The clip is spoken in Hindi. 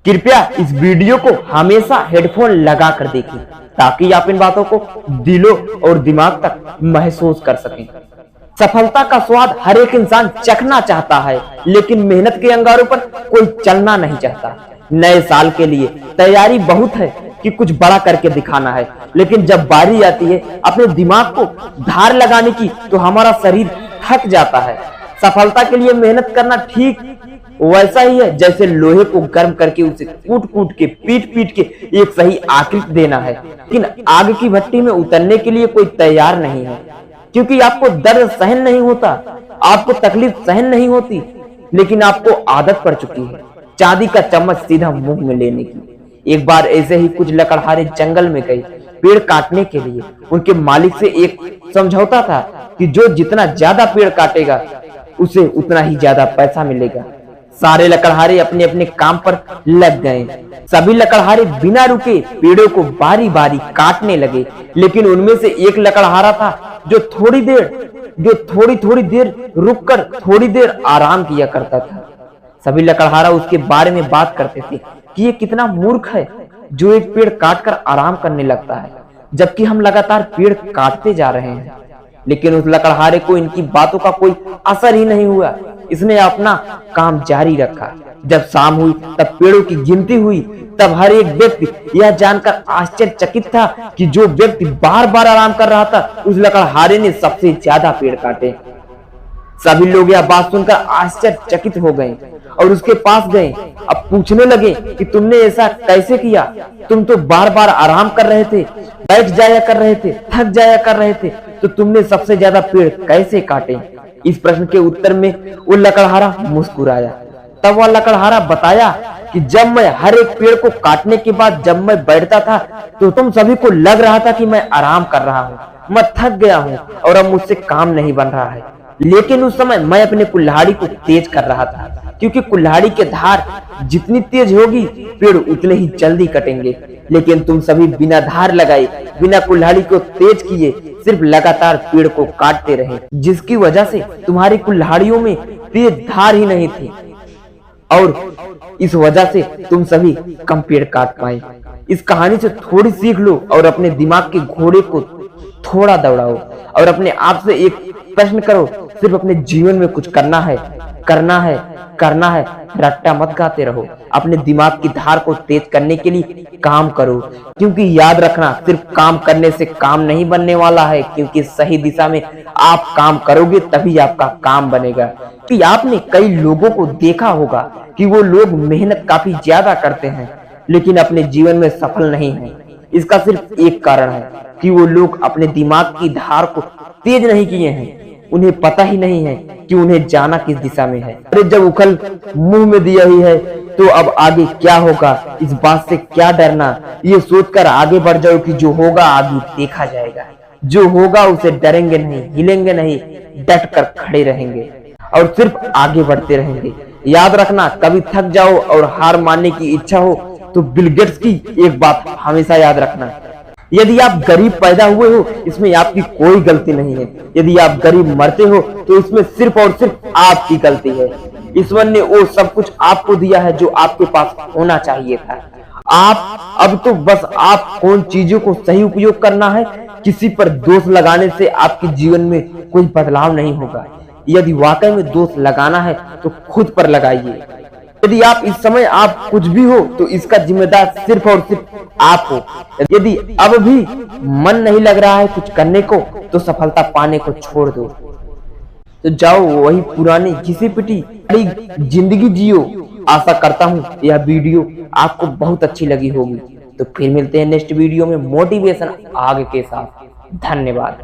कृपया इस वीडियो को हमेशा हेडफोन लगा कर देखें ताकि आप इन बातों को दिलों और दिमाग तक महसूस कर सकें। सफलता का स्वाद हर एक इंसान चखना चाहता है, लेकिन मेहनत के अंगारों पर कोई चलना नहीं चाहता। नए साल के लिए तैयारी बहुत है कि कुछ बड़ा करके दिखाना है, लेकिन जब बारी आती है अपने दिमाग को धार लगाने की तो हमारा शरीर थक जाता है। सफलता के लिए मेहनत करना ठीक वैसा ही है जैसे लोहे को गर्म करके उसे कूट कूट के पीट पीट के एक सही आकृति देना है, लेकिन आग की भट्टी में उतरने के लिए कोई तैयार नहीं है, क्योंकि आपको दर्द सहन नहीं होता, आपको तकलीफ सहन नहीं होती, लेकिन आपको आदत पड़ चुकी है चांदी का चम्मच सीधा मुंह में लेने की। एक बार ऐसे ही कुछ लकड़हारे जंगल में गए पेड़ काटने के लिए। उनके मालिक से एक समझौता था कि जो जितना ज्यादा पेड़ काटेगा उसे उतना ही ज्यादा पैसा मिलेगा। सारे लकड़हारे अपने अपने काम पर लग गए। सभी लकड़हारे बिना रुके पेड़ों को बारी बारी काटने लगे, लेकिन उनमें से एक लकड़हारा था जो थोड़ी थोड़ी देर रुककर थोड़ी देर आराम किया करता था। सभी लकड़हारा उसके बारे में बात करते थे कि ये कितना मूर्ख है जो एक पेड़ काटकर आराम करने लगता है, जबकि हम लगातार पेड़ काटते जा रहे हैं। लेकिन उस लकड़हारे को इनकी बातों का कोई असर ही नहीं हुआ। इसने अपना काम जारी रखा। जब शाम हुई तब पेड़ों की गिनती हुई, तब हर एक व्यक्ति यह जानकर आश्चर्यचकित था कि जो व्यक्ति बार बार आराम कर रहा था उस लकड़हारे ने सबसे ज्यादा पेड़ काटे। सभी लोग यह बात सुनकर आश्चर्यचकित हो गए और उसके पास गए। अब पूछने लगे कि तुमने ऐसा कैसे किया? तुम तो बार बार आराम कर रहे थे, बैठ जाया कर रहे थे, थक जाया कर रहे थे, तो तुमने सबसे ज्यादा पेड़ कैसे काटे? इस प्रश्न के उत्तर में वो लकड़हारा मुस्कुराया। तब वह लकड़हारा बताया कि जब मैं हर एक पेड़ को काटने के बाद जब मैं बैठता था तो तुम सभी को लग रहा था कि मैं आराम कर रहा हूँ, मैं थक गया हूँ और अब मुझसे काम नहीं बन रहा है। लेकिन उस समय मैं अपने कुल्हाड़ी को तेज कर रहा था, क्योंकि कुल्हाड़ी के धार जितनी तेज होगी पेड़ उतने ही जल्दी कटेंगे। लेकिन तुम सभी बिना धार लगाए, बिना कुल्हाड़ी को तेज किए सिर्फ लगातार पेड़ को काटते रहे, जिसकी वजह से तुम्हारी कुल्हाड़ियों में तेज धार ही नहीं थी और इस वजह से तुम सभी कम पेड़ काट पाए। इस कहानी से थोड़ी सीख लो और अपने दिमाग के घोड़े को थोड़ा दौड़ाओ और अपने आप से एक प्रश्न करो, सिर्फ अपने जीवन में कुछ करना है, करना है, रट्टा मत गाते रहो। अपने दिमाग की धार को तेज करने के लिए काम करो, क्योंकि याद रखना सिर्फ काम करने से काम नहीं बनने वाला है, क्योंकि सही दिशा में आप काम करोगे तभी आपका काम बनेगा। कि आपने कई लोगों को देखा होगा कि वो लोग मेहनत काफी ज्यादा करते हैं लेकिन अपने जीवन में सफल नहीं है। इसका सिर्फ एक कारण है कि वो लोग अपने दिमाग की धार को तेज नहीं किए हैं। उन्हें पता ही नहीं है कि उन्हें जाना किस दिशा में है। अरे जब उखल मुंह में दिया ही है तो अब आगे क्या होगा इस बात से क्या डरना, ये सोचकर आगे बढ़ जाओ कि जो होगा आगे देखा जाएगा। जो होगा उसे डरेंगे नहीं, हिलेंगे नहीं, डट कर खड़े रहेंगे और सिर्फ आगे बढ़ते रहेंगे। याद रखना, कभी थक जाओ और हार मानने की इच्छा हो तो बिल गेट्स की एक बात हमेशा याद रखना, यदि आप गरीब पैदा हुए हो इसमें आपकी कोई गलती नहीं है। यदि आप गरीब मरते हो तो इसमें सिर्फ और सिर्फ आपकी गलती है। ईश्वर ने वो सब कुछ आपको दिया है जो आपके पास होना चाहिए था। आप अब तो बस आप कौन चीजों को सही उपयोग करना है। किसी पर दोष लगाने से आपके जीवन में कोई बदलाव नहीं होगा। यदि वाकई में दोष लगाना है तो खुद पर लगाइए। यदि आप इस समय आप कुछ भी हो तो इसका जिम्मेदार सिर्फ और सिर्फ आप हो। यदि अब भी मन नहीं लग रहा है कुछ करने को तो सफलता पाने को छोड़ दो। तो जाओ वही पुरानी घिसी पिटी जिंदगी जियो। आशा करता हूँ यह वीडियो आपको बहुत अच्छी लगी होगी। तो फिर मिलते हैं नेक्स्ट वीडियो में मोटिवेशन आगे के साथ। धन्यवाद।